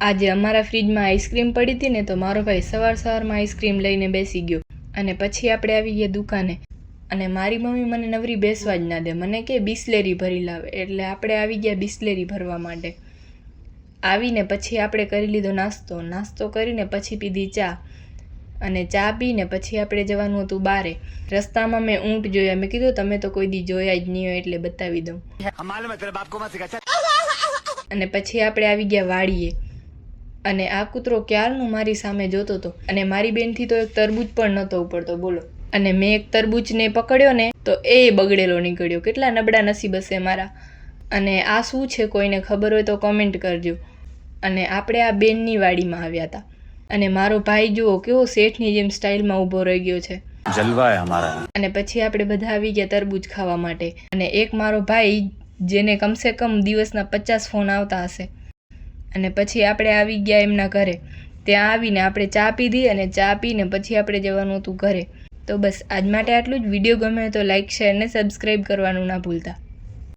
આજે અમારા ફ્રીજમાં આઈસ્ક્રીમ પડી હતી ને, તો મારો ભાઈ સવારમાં આઈસ્ક્રીમ લઈને બેસી ગયો અને પછી આપણે આવી ગયા દુકાને. અને મારી મમ્મી મને નવરી બેસવા જ ના દે, મને કે બિસ્લેરી ભરી લાવે. એટલે આપણે આવી ગયા બિસ્લેરી ભરવા માટે. આવીને પછી આપણે કરી લીધો નાસ્તો કરીને પછી પીધી ચા. અને ચા પીને પછી આપણે જવાનું હતું બારે. રસ્તામાં મેં ઊંટ જોયા. મેં કીધું તમે તો કોઈ દી જોયા જ નહીં હોય એટલે બતાવી દઉં. અને પછી આપણે આવી ગયા વાડીએ. અને આ કૂતરો ક્યારનું મારી સામે જોતો હતો અને મારી બેનથી તો એક તરબૂચ પણ નહોતો ઉપડતો, બોલો. અને મેં એક તરબૂચને પકડ્યો ને તો એ બગડેલો નીકળ્યો. કેટલા નબળા નસીબ હશે મારા. અને આ શું છે કોઈને ખબર હોય તો કોમેન્ટ કરજો. અને આપણે આ બેનની વાડીમાં આવ્યા હતા. અને મારો ભાઈ જુઓ કેવો શેઠની જેમ સ્ટાઇલમાં ઊભો રહી ગયો છે. જલવા હે હમારા. અને પછી આપણે બધા આવી ગયા તરબૂચ ખાવા માટે. અને એક મારો ભાઈ જેને કમસે કમ દિવસના 50 ફોન આવતા હશે. અને પછી આપણે આવી ગયા એમના ઘરે. ત્યાં આવીને આપણે ચા પીધી અને ચા પીને પછી આપણે જવાનું હતું ઘરે. તો બસ આજ માટે આટલું જ. વિડીયો ગમે તો લાઇક, શેર ને સબસ્ક્રાઈબ કરવાનું ના ભૂલતા.